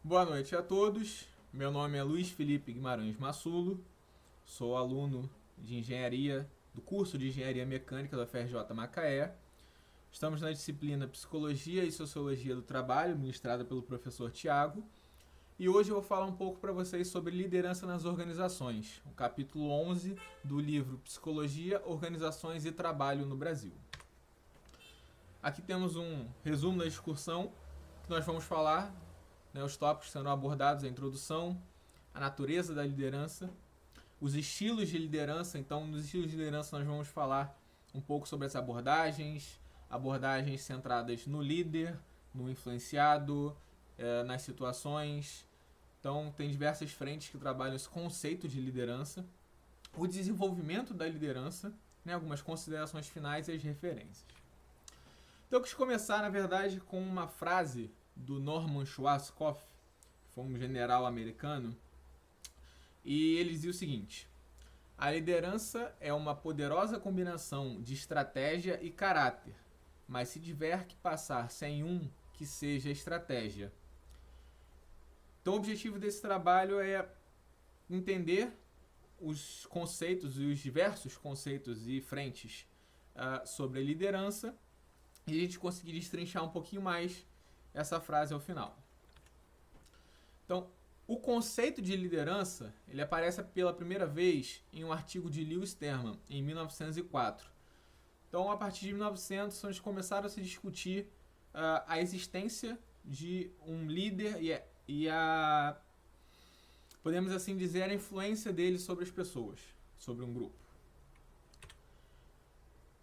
Boa noite a todos. Meu nome é Luiz Felipe Guimarães Massulo. Sou aluno de engenharia do curso de Engenharia Mecânica da UFRJ Macaé. Estamos na disciplina Psicologia e Sociologia do Trabalho, ministrada pelo professor Tiago. E hoje eu vou falar um pouco para vocês sobre liderança nas organizações, o capítulo 11 do livro Psicologia, Organizações e Trabalho no Brasil. Aqui temos um resumo da discussão que nós vamos falar. Os tópicos serão abordados: a introdução, a natureza da liderança, os estilos de liderança. Então, nos estilos de liderança nós vamos falar um pouco sobre as abordagens centradas no líder, no influenciado, nas situações. Então, tem diversas frentes que trabalham esse conceito de liderança, o desenvolvimento da liderança, algumas considerações finais e as referências. Então, eu quis começar, na verdade, com uma frase do Norman Schwarzkopf, que foi um general americano, e ele dizia o seguinte: a liderança é uma poderosa combinação de estratégia e caráter, mas se tiver que passar sem um, que seja estratégia. Então o objetivo desse trabalho é entender os conceitos e os diversos conceitos e frentes sobre a liderança, e a gente conseguir destrinchar um pouquinho mais essa frase ao final. Então, o conceito de liderança ele aparece pela primeira vez em um artigo de Lewis Terman, em 1904. Então, a partir de 1900, eles começaram a se discutir a existência de um líder e a, podemos assim dizer, a influência dele sobre as pessoas, sobre um grupo.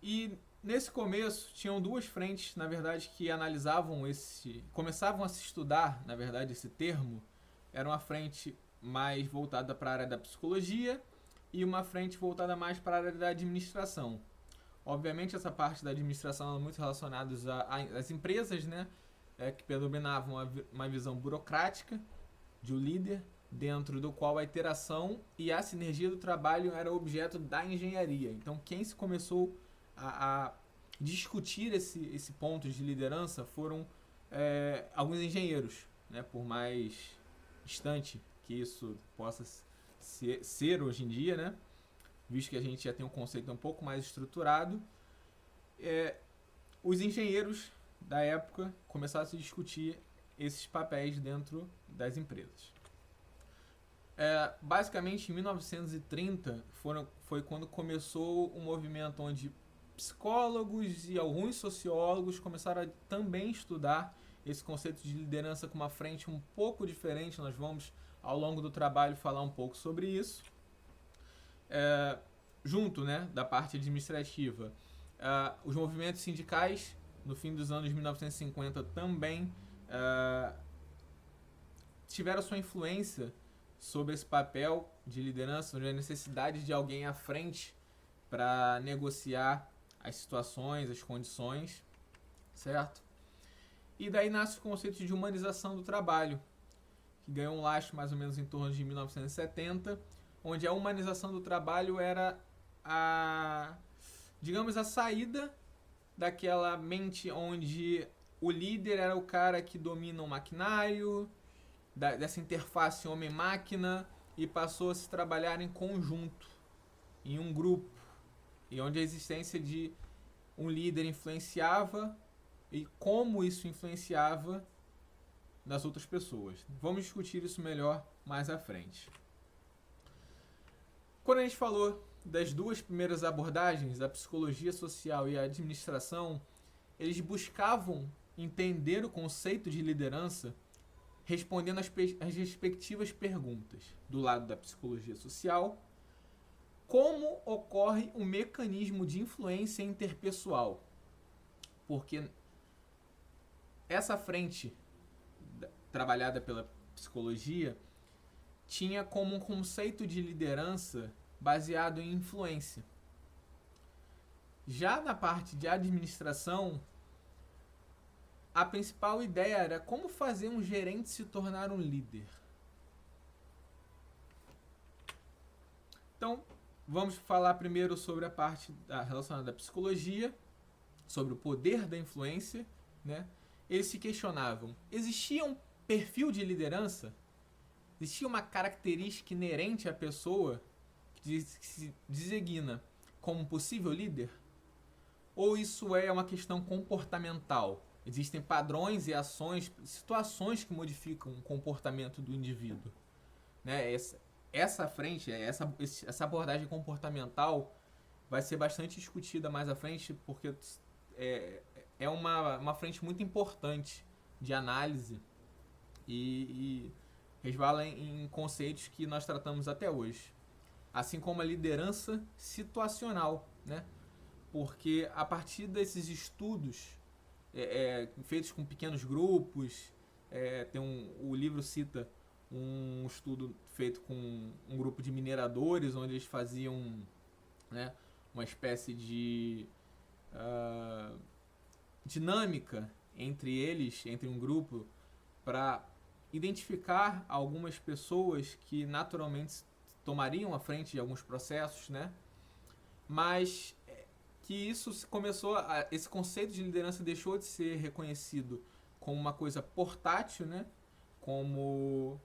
E nesse começo, tinham duas frentes, na verdade, que analisavam começavam a se estudar, na verdade, esse termo. Era uma frente mais voltada para a área da psicologia e uma frente voltada mais para a área da administração. Obviamente, essa parte da administração é muito relacionada às empresas, que predominavam uma visão burocrática de um líder, dentro do qual a interação e a sinergia do trabalho era objeto da engenharia. Então, quem se começou a discutir esse ponto de liderança foram alguns engenheiros, por mais distante que isso possa ser hoje em dia, visto que a gente já tem um conceito um pouco mais estruturado. Os engenheiros da época começaram a se discutir esses papéis dentro das empresas. Basicamente, em 1930 foi quando começou um movimento onde psicólogos e alguns sociólogos começaram a também estudar esse conceito de liderança com uma frente um pouco diferente. Nós vamos, ao longo do trabalho, falar um pouco sobre isso. Junto da parte administrativa, os movimentos sindicais, no fim dos anos 1950, também tiveram sua influência sobre esse papel de liderança, sobre a necessidade de alguém à frente para negociar as situações, as condições, certo? E daí nasce o conceito de humanização do trabalho, que ganhou um lastro mais ou menos em torno de 1970, onde a humanização do trabalho era a saída daquela mente onde o líder era o cara que domina o maquinário, dessa interface homem-máquina, e passou a se trabalhar em conjunto, em um grupo, e onde a existência de um líder influenciava e como isso influenciava nas outras pessoas. Vamos discutir isso melhor mais à frente. Quando a gente falou das duas primeiras abordagens, a psicologia social e a administração, eles buscavam entender o conceito de liderança respondendo às respectivas perguntas. Do lado da psicologia social, como ocorre o mecanismo de influência interpessoal? Porque essa frente trabalhada pela psicologia tinha como um conceito de liderança baseado em influência. Já na parte de administração, a principal ideia era como fazer um gerente se tornar um líder. Então, vamos falar primeiro sobre a parte relacionada à psicologia, sobre o poder da influência. Eles se questionavam: existiam perfil de liderança? Existia uma característica inerente à pessoa que se designa como possível líder? Ou isso é uma questão comportamental? Existem padrões e ações, situações que modificam o comportamento do indivíduo. Né? Essa abordagem comportamental vai ser bastante discutida mais à frente, porque é uma frente muito importante de análise e resvala em conceitos que nós tratamos até hoje. Assim como a liderança situacional, né? Porque a partir desses estudos feitos com pequenos grupos, o livro cita um estudo feito com um grupo de mineradores, onde eles faziam, né, uma espécie de dinâmica entre eles, entre um grupo, para identificar algumas pessoas que naturalmente tomariam a frente de alguns processos, né? Mas que isso começou, esse conceito de liderança deixou de ser reconhecido como uma coisa portátil, né? Como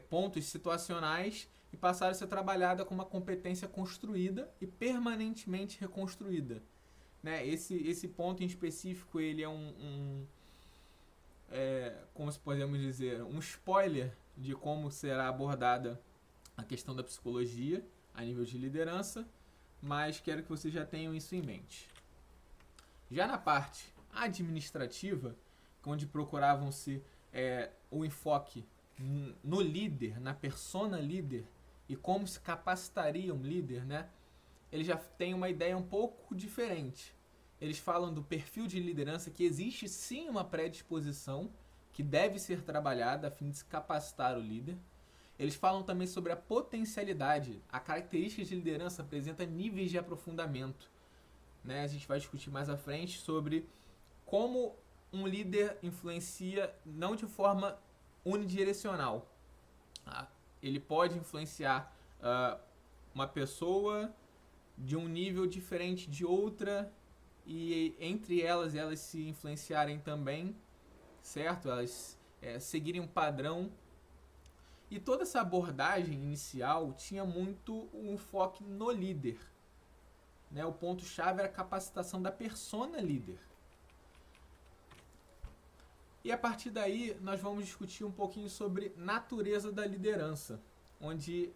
pontos situacionais, e passaram a ser trabalhada como uma competência construída e permanentemente reconstruída. Né? Esse ponto em específico, ele como se podemos dizer, um spoiler de como será abordada a questão da psicologia a nível de liderança, mas quero que vocês já tenham isso em mente. Já na parte administrativa, onde procuravam-se o enfoque no líder, na persona líder, e como se capacitaria um líder, né? Eles já têm uma ideia um pouco diferente. Eles falam do perfil de liderança, que existe sim uma predisposição que deve ser trabalhada a fim de se capacitar o líder. Eles falam também sobre a potencialidade. A característica de liderança apresenta níveis de aprofundamento. Né? A gente vai discutir mais à frente sobre como um líder influencia não de forma unidirecional. Ele pode influenciar uma pessoa de um nível diferente de outra, e entre elas se influenciarem também, certo? Elas seguirem um padrão. E toda essa abordagem inicial tinha muito um enfoque no líder. Né? O ponto-chave era a capacitação da persona líder. E a partir daí nós vamos discutir um pouquinho sobre natureza da liderança, onde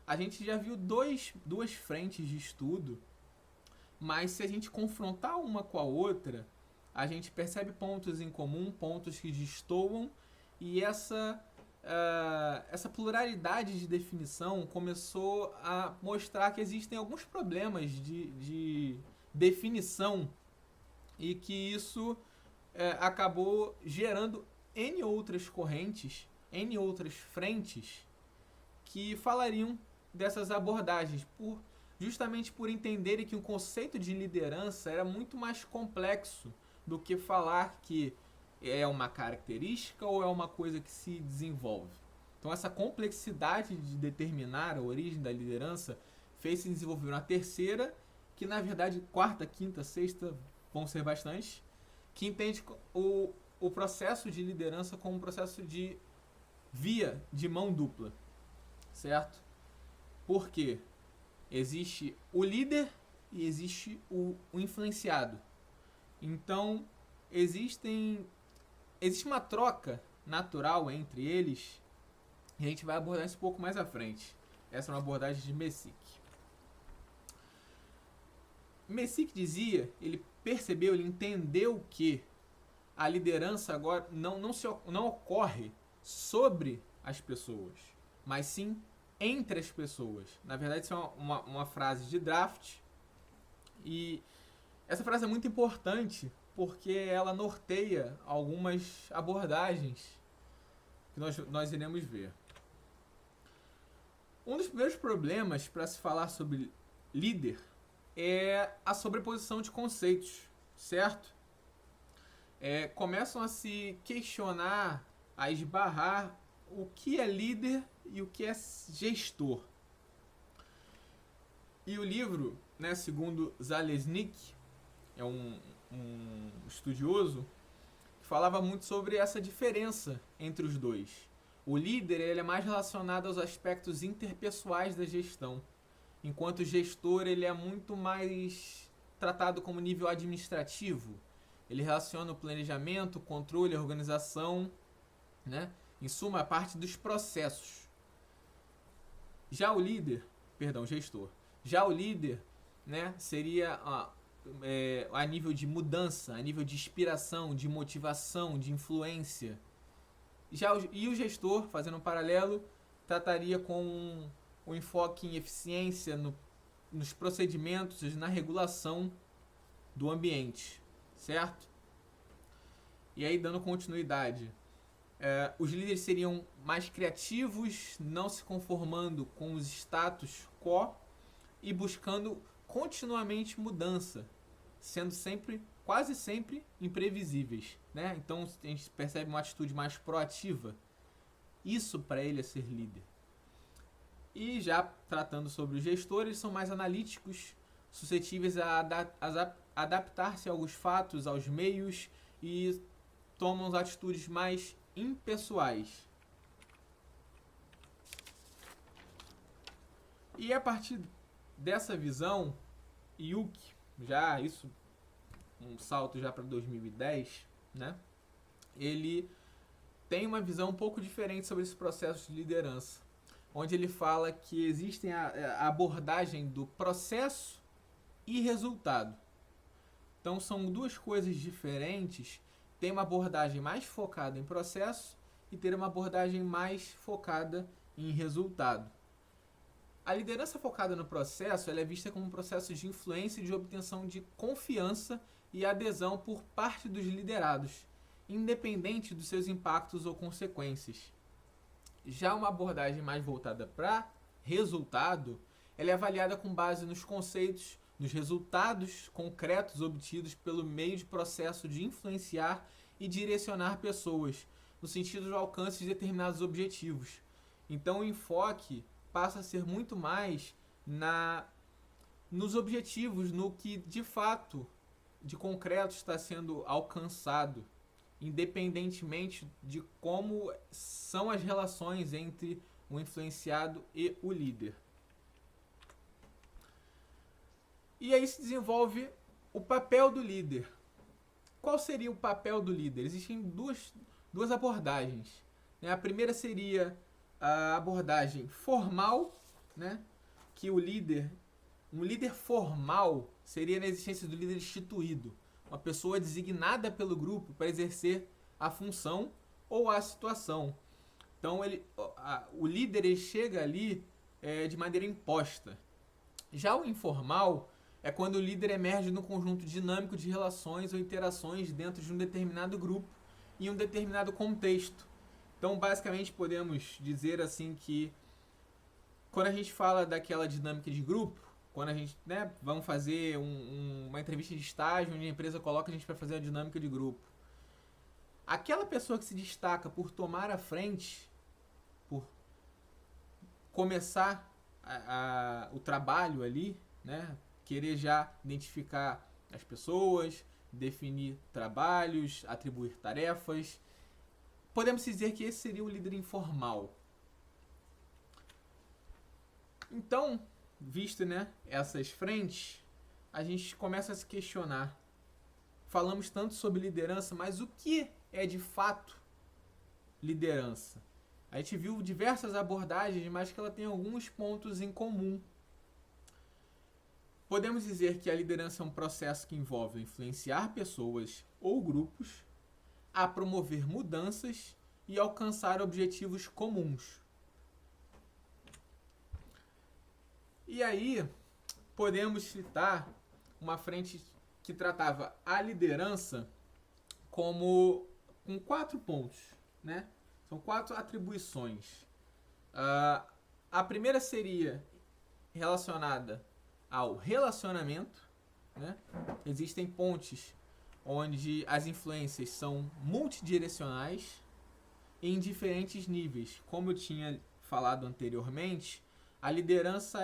a gente já viu duas frentes de estudo, mas se a gente confrontar uma com a outra, a gente percebe pontos em comum, pontos que destoam, e essa pluralidade de definição começou a mostrar que existem alguns problemas de definição, e que isso acabou gerando N outras correntes, N outras frentes que falariam dessas abordagens, justamente por entenderem que o conceito de liderança era muito mais complexo do que falar que é uma característica ou é uma coisa que se desenvolve. Então essa complexidade de determinar a origem da liderança fez se desenvolver uma terceira, que na verdade quarta, quinta, sexta vão ser bastante, que entende o processo de liderança como um processo de via de mão dupla, certo? Por quê? Existe o líder e existe o influenciado. Então, existe uma troca natural entre eles, e a gente vai abordar isso um pouco mais à frente. Essa é uma abordagem de Messick. Messick dizia, ele percebeu, ele entendeu que a liderança agora não ocorre sobre as pessoas, mas sim entre as pessoas. Na verdade, isso é uma frase de Draft, e essa frase é muito importante porque ela norteia algumas abordagens que nós iremos ver. Um dos primeiros problemas para se falar sobre líder é a sobreposição de conceitos, certo? Começam a se questionar, a esbarrar o que é líder e o que é gestor. E o livro, né, segundo Zalesnik, é um estudioso, falava muito sobre essa diferença entre os dois. O líder ele é mais relacionado aos aspectos interpessoais da gestão, enquanto o gestor ele é muito mais tratado como nível administrativo. Ele relaciona o planejamento, o controle, a organização, né? Em suma, a parte dos processos. Já o líder, perdão, gestor. Já o líder, né, seria a nível de mudança, a nível de inspiração, de motivação, de influência. E o gestor, fazendo um paralelo, trataria com um enfoque em eficiência nos procedimentos e na regulação do ambiente, certo? E aí, dando continuidade, os líderes seriam mais criativos, não se conformando com os status quo e buscando continuamente mudança, sendo quase sempre imprevisíveis, né? Então a gente percebe uma atitude mais proativa. Isso para ele é ser líder. E já tratando sobre os gestores, são mais analíticos, suscetíveis a adaptar-se a alguns fatos, aos meios e tomam atitudes mais impessoais. E a partir dessa visão, Yuki, já isso um salto já para 2010, né? Ele tem uma visão um pouco diferente sobre esse processo de liderança, onde ele fala que existem a abordagem do processo e resultado. Então são duas coisas diferentes. Tem uma abordagem mais focada em processo e ter uma abordagem mais focada em resultado. A liderança focada no processo ela é vista como um processo de influência e de obtenção de confiança e adesão por parte dos liderados, independente dos seus impactos ou consequências. Já uma abordagem mais voltada para resultado, ela é avaliada com base nos conceitos, nos resultados concretos obtidos pelo meio de processo de influenciar e direcionar pessoas, no sentido do alcance de determinados objetivos. Então o enfoque passa a ser muito mais nos objetivos, no que de fato, de concreto está sendo alcançado, independentemente de como são as relações entre o influenciado e o líder. E aí se desenvolve o papel do líder. Qual seria o papel do líder? Existem duas abordagens. A primeira seria a abordagem formal, né? Que um líder formal seria na existência do líder instituído, uma pessoa designada pelo grupo para exercer a função ou a situação. Então o líder ele chega ali de maneira imposta. Já o informal é quando o líder emerge num conjunto dinâmico de relações ou interações dentro de um determinado grupo em um determinado contexto. Então, basicamente, podemos dizer assim que quando a gente fala daquela dinâmica de grupo, quando a gente vamos fazer uma entrevista de estágio onde a empresa coloca a gente para fazer a dinâmica de grupo, aquela pessoa que se destaca por tomar a frente, por começar o trabalho ali, né? Querer já identificar as pessoas, definir trabalhos, atribuir tarefas. Podemos dizer que esse seria o líder informal. Então, visto essas frentes, a gente começa a se questionar. Falamos tanto sobre liderança, mas o que é de fato liderança? A gente viu diversas abordagens, mas que ela tem alguns pontos em comum. Podemos dizer que a liderança é um processo que envolve influenciar pessoas ou grupos a promover mudanças e alcançar objetivos comuns. E aí, podemos citar uma frente que tratava a liderança com 4 pontos, né? São 4 atribuições. A primeira seria relacionada ao relacionamento, né? Existem pontes onde as influências são multidirecionais em diferentes níveis. Como eu tinha falado anteriormente, a liderança,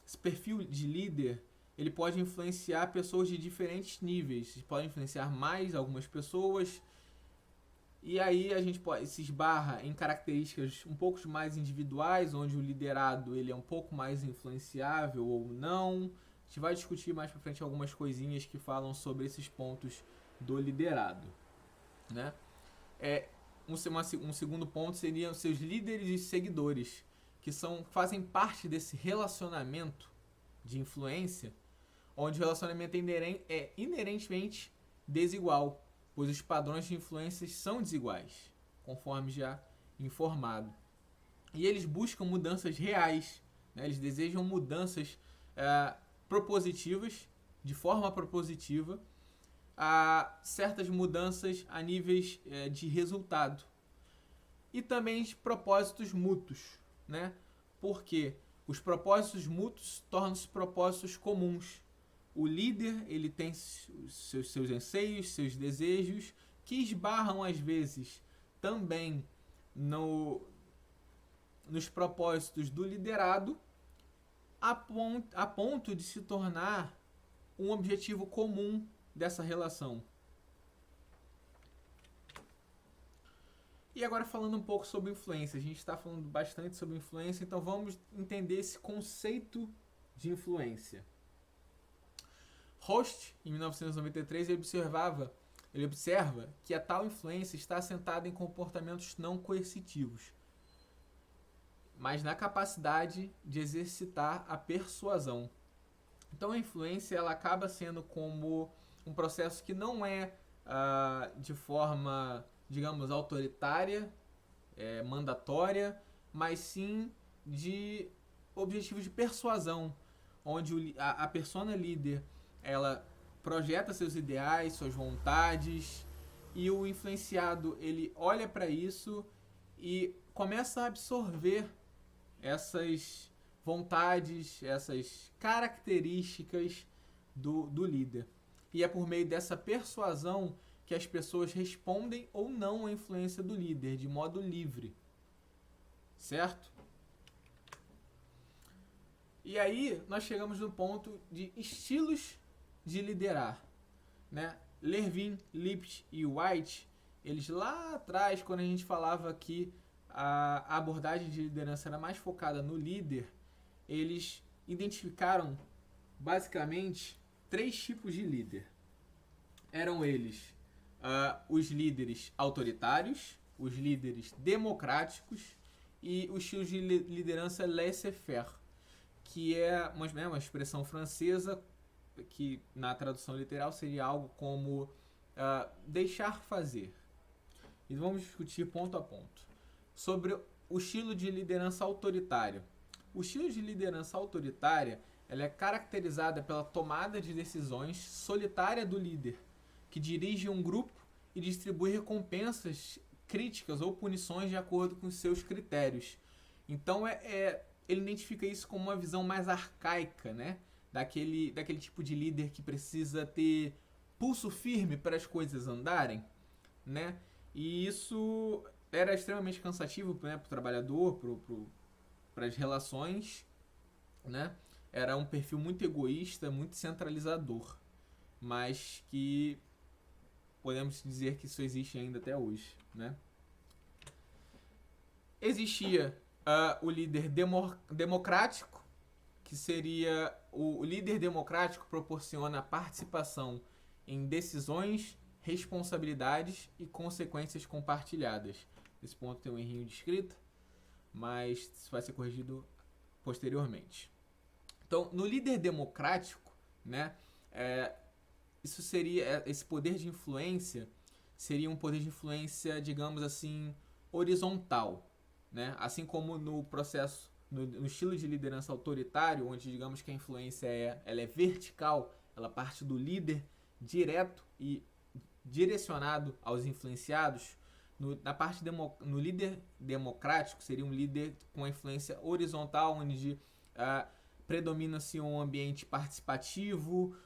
esse perfil de líder, ele pode influenciar pessoas de diferentes níveis. Pode influenciar mais algumas pessoas. E aí a gente se esbarra em características um pouco mais individuais, onde o liderado ele é um pouco mais influenciável ou não. A gente vai discutir mais pra frente algumas coisinhas que falam sobre esses pontos do liderado, né? Um segundo ponto seriam seus líderes e seguidores, que fazem parte desse relacionamento de influência, onde o relacionamento é inerentemente desigual, pois os padrões de influência são desiguais, conforme já informado. E eles buscam mudanças reais, né? Eles desejam mudanças propositivas, de forma propositiva, a certas mudanças a níveis de resultado. E também de propósitos mútuos, né? Porque os propósitos mútuos tornam-se propósitos comuns. O líder ele tem seus anseios, seus desejos, que esbarram às vezes também nos propósitos do liderado, a ponto de se tornar um objetivo comum dessa relação. E agora falando um pouco sobre influência. A gente está falando bastante sobre influência, então vamos entender esse conceito de influência. Host, em 1993, ele observa que a tal influência está assentada em comportamentos não coercitivos, mas na capacidade de exercitar a persuasão. Então a influência ela acaba sendo como um processo que não é de forma, digamos, autoritária, mandatória, mas sim de objetivos de persuasão, onde a persona líder ela projeta seus ideais, suas vontades, e o influenciado ele olha para isso e começa a absorver essas vontades, essas características do líder. E é por meio dessa persuasão que as pessoas respondem ou não à influência do líder, de modo livre. Certo? E aí nós chegamos no ponto de estilos de liderar, né? Levin, Lipsch e White, eles lá atrás, quando a gente falava que a abordagem de liderança era mais focada no líder, eles identificaram basicamente 3 tipos de líder. Eram eles os líderes autoritários, os líderes democráticos e os estilos de liderança laissez-faire, que é uma expressão francesa que na tradução literal seria algo como deixar fazer. E vamos discutir ponto a ponto sobre o estilo de liderança autoritária. O estilo de liderança autoritária ela é caracterizada pela tomada de decisões solitária do líder, que dirige um grupo e distribui recompensas, críticas ou punições de acordo com seus critérios. Então ele identifica isso como uma visão mais arcaica, né? Daquele tipo de líder que precisa ter pulso firme para as coisas andarem, né? E isso era extremamente cansativo, né, para o trabalhador, para as relações, né? Era um perfil muito egoísta, muito centralizador, mas que podemos dizer que isso existe ainda até hoje, né? Existia o líder democrático, que seria o líder democrático proporciona participação em decisões, responsabilidades e consequências compartilhadas. Esse ponto tem um errinho de escrita, mas isso vai ser corrigido posteriormente. Então, no líder democrático, né, isso seria esse poder de influência seria um poder de influência, digamos assim, horizontal, né? Assim como no processo no estilo de liderança autoritário, onde digamos que a influência ela é vertical, ela parte do líder direto e direcionado aos influenciados. No líder democrático seria um líder com a influência horizontal, onde predomina-se um ambiente participativo,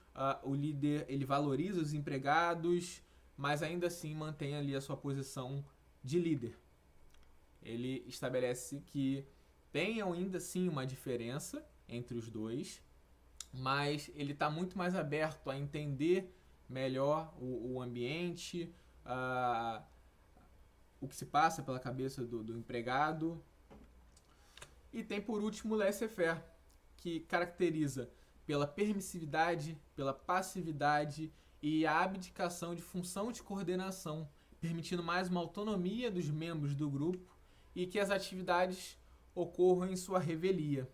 o líder ele valoriza os empregados, mas ainda assim mantém ali a sua posição de líder. Ele estabelece que tem ainda sim uma diferença entre os dois, mas ele está muito mais aberto a entender melhor o ambiente, o que se passa pela cabeça do empregado. E tem por último o laissez-faire, que caracteriza pela permissividade, pela passividade e a abdicação de função de coordenação, permitindo mais uma autonomia dos membros do grupo e que as atividades ocorram em sua revelia.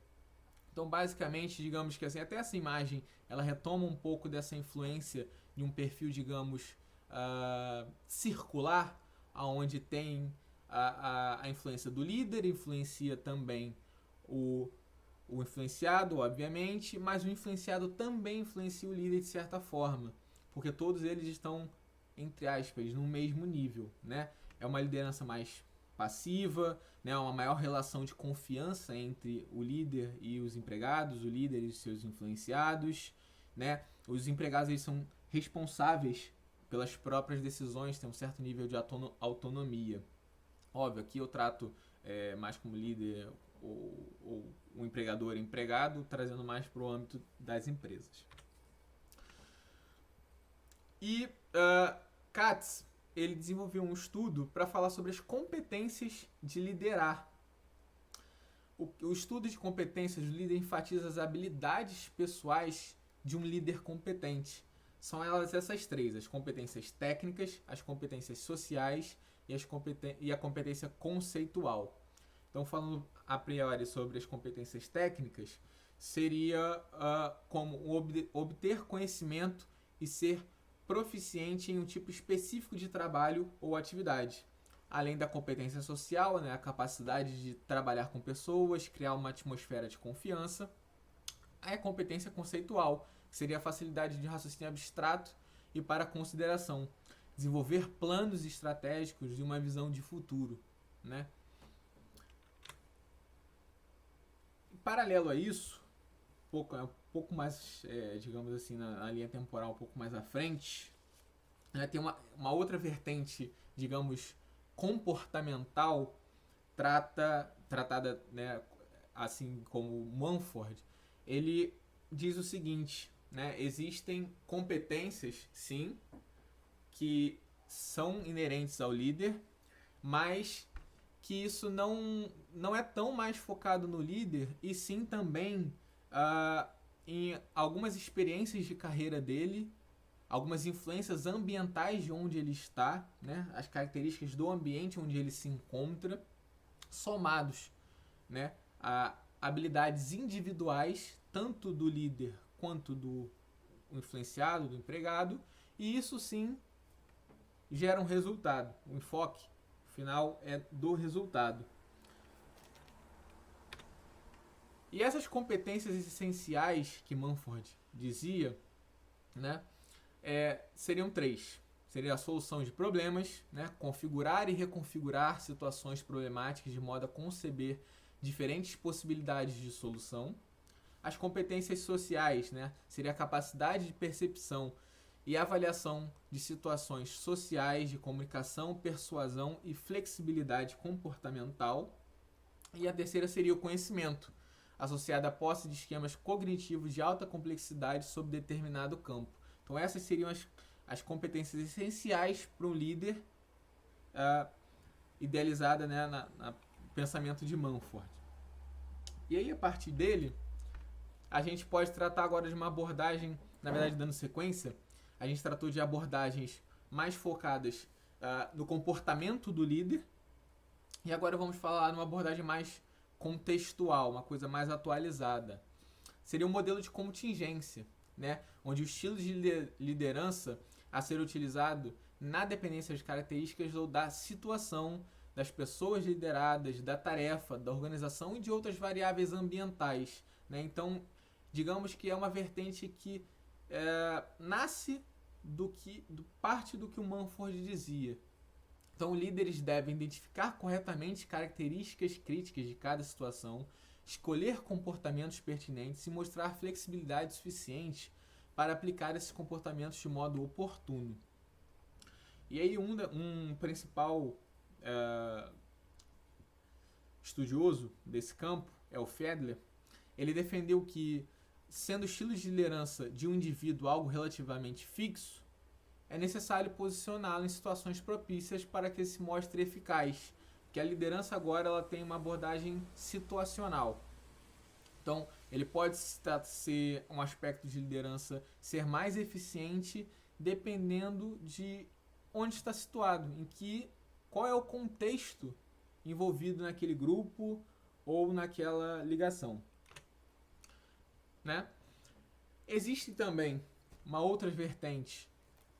Então, basicamente, digamos que assim, até essa imagem ela retoma um pouco dessa influência de um perfil, digamos, circular, onde tem a influência do líder, influencia também o influenciado, obviamente, mas o influenciado também influencia o líder de certa forma, porque todos eles estão, entre aspas, no mesmo nível, né? É uma liderança mais passiva, né? Uma maior relação de confiança entre o líder e os empregados, o líder e os seus influenciados, né? Os empregados eles são responsáveis pelas próprias decisões, têm um certo nível de autonomia. Óbvio, aqui eu trato mais como líder ou o empregador empregado, trazendo mais para o âmbito das empresas. E Katz ele desenvolveu um estudo para falar sobre as competências de liderar. O estudo de competências do líder enfatiza as habilidades pessoais de um líder competente. São elas essas três: as competências técnicas, as competências sociais e a competência conceitual. Então, falando a priori sobre as competências técnicas, seria como obter conhecimento e ser proficiente em um tipo específico de trabalho ou atividade. Além da competência social, né, a capacidade de trabalhar com pessoas, criar uma atmosfera de confiança. A competência conceitual, que seria a facilidade de raciocínio abstrato e para consideração. Desenvolver planos estratégicos e uma visão de futuro, né? Paralelo a isso, um pouco mais, digamos assim, na linha temporal, um pouco mais à frente, né, tem uma outra vertente, digamos, comportamental, tratada, né, assim como Mumford. Ele diz o seguinte, né, existem competências, sim, que são inerentes ao líder, mas que isso não é tão mais focado no líder, e sim também em algumas experiências de carreira dele, algumas influências ambientais de onde ele está, né, as características do ambiente onde ele se encontra, somados, né, a habilidades individuais, tanto do líder quanto do influenciado, do empregado, e isso sim gera um resultado. O enfoque final é do resultado. E essas competências essenciais que Mumford dizia, né, seriam três. Seria a solução de problemas, né, configurar e reconfigurar situações problemáticas de modo a conceber diferentes possibilidades de solução. As competências sociais, né, seria a capacidade de percepção e avaliação de situações sociais, de comunicação, persuasão e flexibilidade comportamental. E a terceira seria o conhecimento, associado à posse de esquemas cognitivos de alta complexidade sobre determinado campo. Então essas seriam as competências essenciais para um líder, idealizada, né, no pensamento de Mumford. E aí, a partir dele, a gente pode tratar agora de uma abordagem, na verdade, dando sequência, a gente tratou de abordagens mais focadas no comportamento do líder, e agora vamos falar numa abordagem mais contextual, uma coisa mais atualizada. Seria um modelo de contingência, né, onde o estilo de liderança a ser utilizado na dependência de características ou da situação das pessoas lideradas, da tarefa, da organização e de outras variáveis ambientais, né? Então, digamos que é uma vertente que nasce parte do que o Mumford dizia. Então, líderes devem identificar corretamente características críticas de cada situação, escolher comportamentos pertinentes e mostrar flexibilidade suficiente para aplicar esses comportamentos de modo oportuno. E aí um principal estudioso desse campo é o Fedler. Ele defendeu que sendo o estilo de liderança de um indivíduo algo relativamente fixo, é necessário posicioná-lo em situações propícias para que ele se mostre eficaz, porque a liderança agora ela tem uma abordagem situacional. Então, ele pode ser um aspecto de liderança ser mais eficiente dependendo de onde está situado, qual é o contexto envolvido naquele grupo ou naquela ligação, né? Existe também uma outra vertente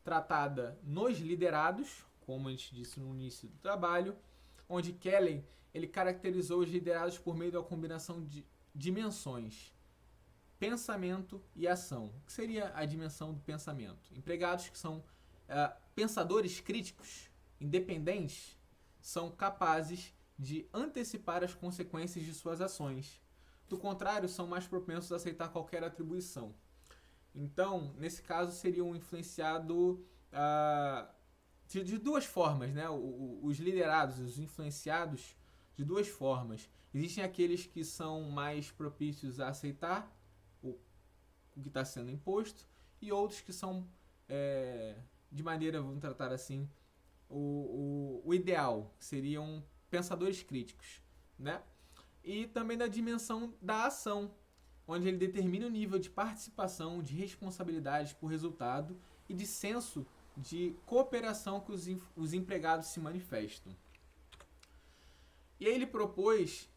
tratada nos liderados, como a gente disse no início do trabalho, onde Kelly ele caracterizou os liderados por meio da combinação de dimensões, pensamento e ação. O que seria a dimensão do pensamento? Empregados que são pensadores críticos, independentes, são capazes de antecipar as consequências de suas ações. Do contrário, são mais propensos a aceitar qualquer atribuição. Então, nesse caso, seriam influenciados de duas formas, né? Os liderados, os influenciados, de duas formas. Existem aqueles que são mais propícios a aceitar o que está sendo imposto e outros que são, de maneira, vamos tratar assim, o ideal, seriam pensadores críticos, né? E também da dimensão da ação, onde ele determina o nível de participação, de responsabilidade por resultado e de senso de cooperação que os empregados se manifestam. E aí ele propôs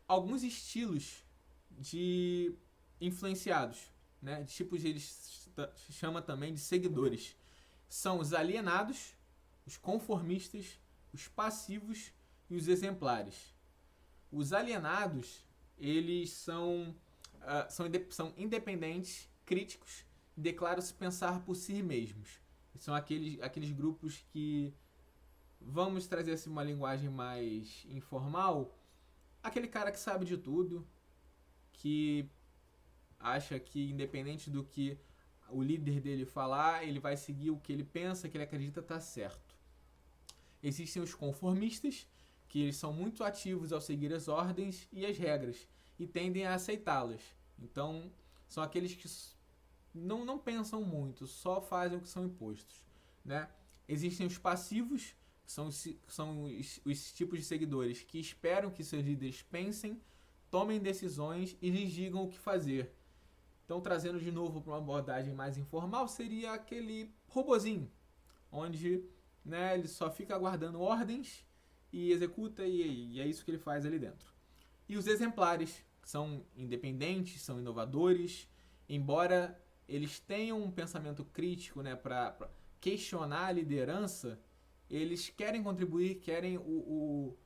alguns estilos de influenciados, né? De tipos ele chama também de seguidores. São os alienados, os conformistas, os passivos e os exemplares. Os alienados, eles são independentes, críticos, e declaram-se pensar por si mesmos. São aqueles grupos que, vamos trazer assim uma linguagem mais informal, aquele cara que sabe de tudo, que acha que independente do que o líder dele falar, ele vai seguir o que ele pensa, que ele acredita tá certo. Existem os conformistas, que eles são muito ativos ao seguir as ordens e as regras e tendem a aceitá-las. Então, são aqueles que não pensam muito, só fazem o que são impostos, né? Existem os passivos, que são os tipos de seguidores que esperam que seus líderes pensem, tomem decisões e lhes digam o que fazer. Então, trazendo de novo para uma abordagem mais informal, seria aquele robozinho, onde, né, ele só fica aguardando ordens e executa, e é isso que ele faz ali dentro. E os exemplares, que são independentes, são inovadores, embora eles tenham um pensamento crítico, né, para questionar a liderança, eles querem contribuir, querem o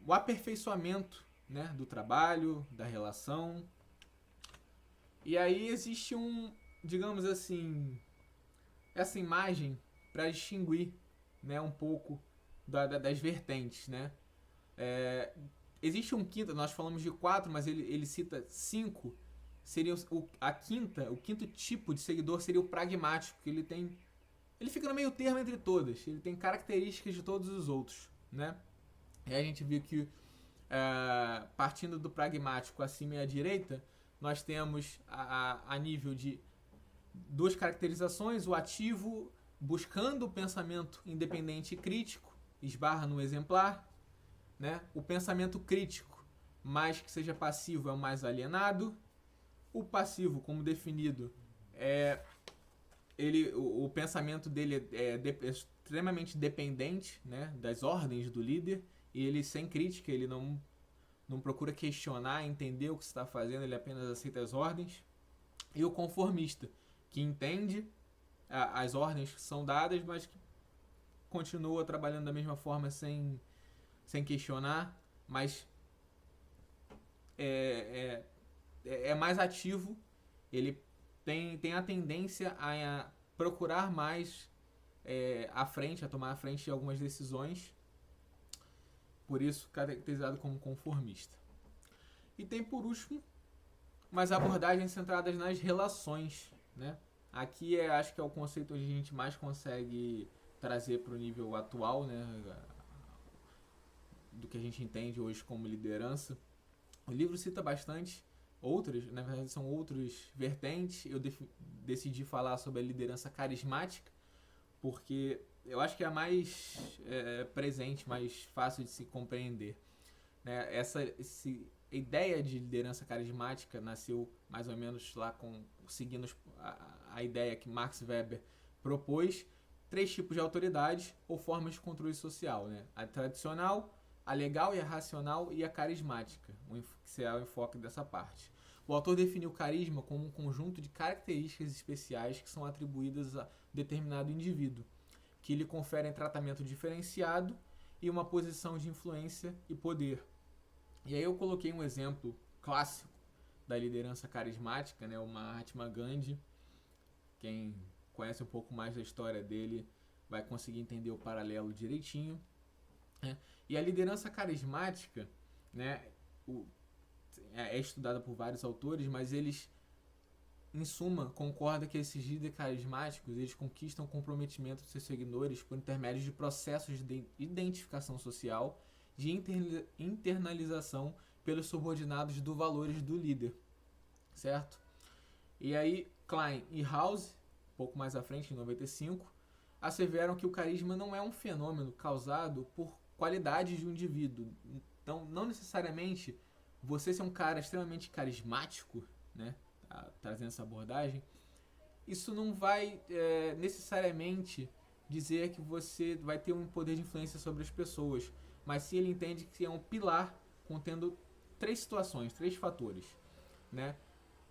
aperfeiçoamento, né, do trabalho, da relação. E aí existe digamos assim, essa imagem para distinguir, né, um pouco das vertentes, né? Existe um quinto, nós falamos de 4, mas ele cita 5. Seria o quinto tipo de seguidor seria o pragmático, que ele fica no meio termo entre todas, ele tem características de todos os outros, né? E aí a gente viu que partindo do pragmático acima e à direita, nós temos a nível de duas caracterizações, o ativo buscando o pensamento independente e crítico, esbarra no exemplar, né? O pensamento crítico, mais que seja passivo, é o mais alienado. O passivo, como definido, o pensamento dele é extremamente dependente, né, das ordens do líder, e ele sem crítica, ele não procura questionar, entender o que está fazendo, ele apenas aceita as ordens. E o conformista, que entende as ordens que são dadas, mas que continua trabalhando da mesma forma sem questionar, mas é mais ativo, ele tem a tendência a procurar mais à frente, a tomar à frente de algumas decisões, por isso caracterizado como conformista. E tem por último umas abordagens centradas nas relações, né? Aqui acho que é o conceito onde a gente mais consegue trazer para o nível atual, né, do que a gente entende hoje como liderança. O livro cita bastante outras, na verdade são outros vertentes. Eu decidi falar sobre a liderança carismática, porque eu acho que é a mais presente, mais fácil de se compreender. Né? Essa ideia de liderança carismática nasceu mais ou menos lá seguindo a ideia que Max Weber propôs: 3 tipos de autoridade ou formas de controle social, né? A tradicional, a legal e a racional, e a carismática, que é o enfoque dessa parte. O autor definiu o carisma como um conjunto de características especiais que são atribuídas a determinado indivíduo, que lhe conferem tratamento diferenciado e uma posição de influência e poder. E aí eu coloquei um exemplo clássico da liderança carismática, né? O Mahatma Gandhi. Quem conhece um pouco mais da história dele vai conseguir entender o paralelo direitinho. Né? E a liderança carismática, né, é estudada por vários autores, mas eles, em suma, concordam que esses líderes carismáticos eles conquistam o comprometimento dos seus seguidores por intermédio de processos de identificação social, de internalização pelos subordinados dos valores do líder, certo? E aí Klein e House, pouco mais à frente, em 95, asseveram que o carisma não é um fenômeno causado por qualidades de um indivíduo. Então, não necessariamente você ser um cara extremamente carismático, né, trazendo essa abordagem, isso não vai necessariamente dizer que você vai ter um poder de influência sobre as pessoas, mas sim ele entende que é um pilar contendo 3 situações, 3 fatores, né?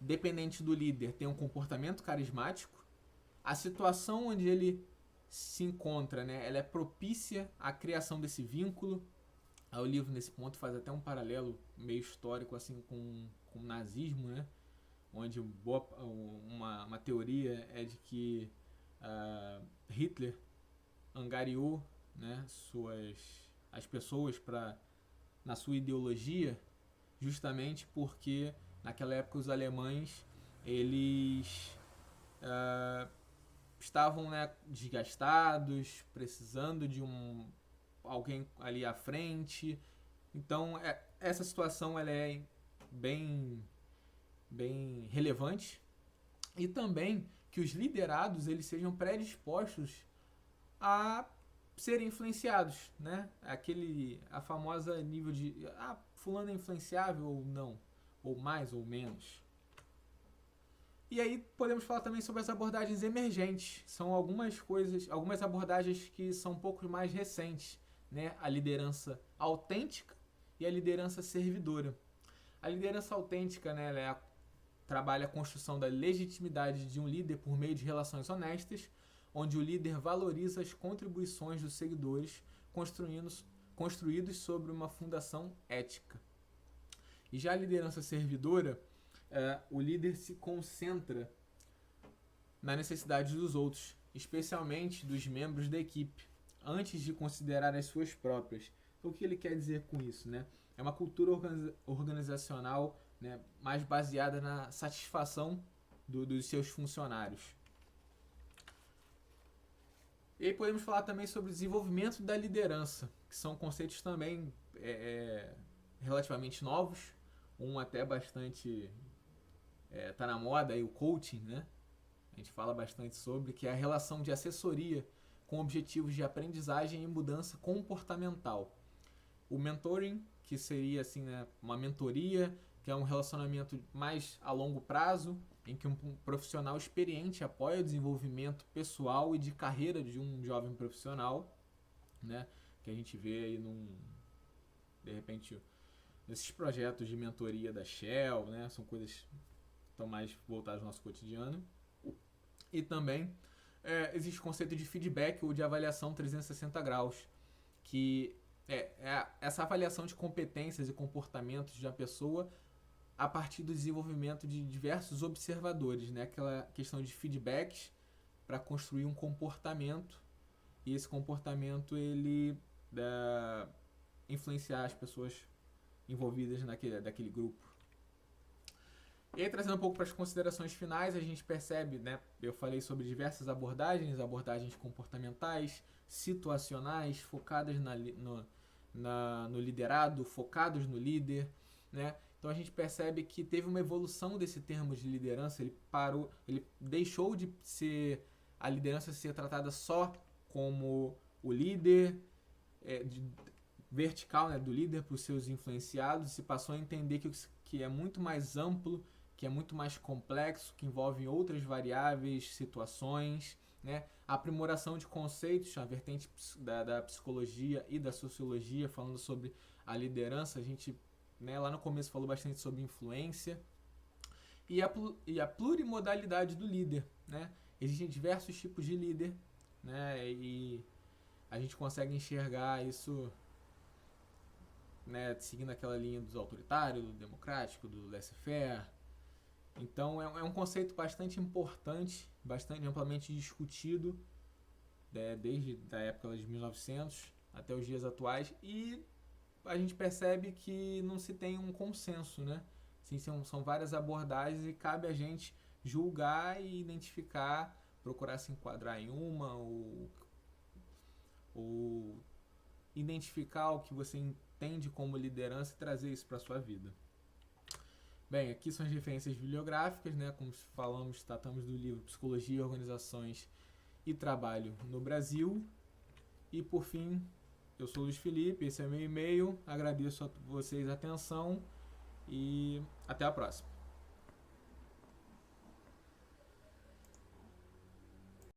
Dependente do líder, tem um comportamento carismático, a situação onde ele se encontra, né, ela é propícia à criação desse vínculo. O livro, nesse ponto, faz até um paralelo meio histórico assim com o nazismo, né, onde uma teoria é de que Hitler angariou, né, as pessoas na sua ideologia, justamente porque naquela época os alemães eles estavam, né, desgastados, precisando de alguém ali à frente. Então essa situação ela é bem relevante, e também que os liderados eles sejam predispostos a serem influenciados, né? A famosa nível de fulano é influenciável ou não, ou mais ou menos. E aí podemos falar também sobre as abordagens emergentes. São algumas abordagens que são um pouco mais recentes, né? A liderança autêntica e a liderança servidora. A liderança autêntica, né, ela trabalha a construção da legitimidade de um líder por meio de relações honestas, onde o líder valoriza as contribuições dos seguidores, construídos sobre uma fundação ética. E já a liderança servidora, o líder se concentra na necessidade dos outros, especialmente dos membros da equipe, antes de considerar as suas próprias. Então, o que ele quer dizer com isso, né? É uma cultura organizacional, né, mais baseada na satisfação dos seus funcionários. E aí podemos falar também sobre o desenvolvimento da liderança, que são conceitos também relativamente novos, um até bastante tá na moda, aí, o coaching, né? A gente fala bastante sobre, que é a relação de assessoria com objetivos de aprendizagem e mudança comportamental. O mentoring, que seria assim, né, uma mentoria, que é um relacionamento mais a longo prazo, em que um profissional experiente apoia o desenvolvimento pessoal e de carreira de um jovem profissional, né, que a gente vê aí de repente nesses projetos de mentoria da Shell, né, são coisas que estão mais voltadas ao nosso cotidiano. E também existe o conceito de feedback ou de avaliação 360 graus, que essa avaliação de competências e comportamentos de uma pessoa a partir do desenvolvimento de diversos observadores, né? Aquela questão de feedbacks para construir um comportamento, e esse comportamento ele influenciar as pessoas envolvidas daquele grupo. E aí, trazendo um pouco para as considerações finais, a gente percebe, né, eu falei sobre diversas abordagens comportamentais, situacionais, focadas no liderado, focados no líder, né? Então a gente percebe que teve uma evolução desse termo de liderança, ele deixou de ser a liderança ser tratada só como o líder vertical, né, do líder para os seus influenciados, e se passou a entender que é muito mais amplo, que é muito mais complexo, que envolve outras variáveis, situações, né? A aprimoração de conceitos, a vertente da psicologia e da sociologia, falando sobre a liderança, a gente, né, lá no começo falou bastante sobre influência, e a plurimodalidade do líder, né? Existem diversos tipos de líder, né? E a gente consegue enxergar isso, né, seguindo aquela linha do autoritário, do democrático, do laissez-faire. Então é um conceito bastante importante, bastante amplamente discutido, né, desde a época de 1900 até os dias atuais, e a gente percebe que não se tem um consenso, né? Assim, são várias abordagens e cabe a gente julgar e identificar, procurar se enquadrar em uma ou identificar o que você entende como liderança e trazer isso para a sua vida. Bem, aqui são as referências bibliográficas, né? Como falamos, tratamos do livro Psicologia, Organizações e Trabalho no Brasil. E por fim, eu sou o Luiz Felipe, esse é meu e-mail, agradeço a vocês a atenção e até a próxima.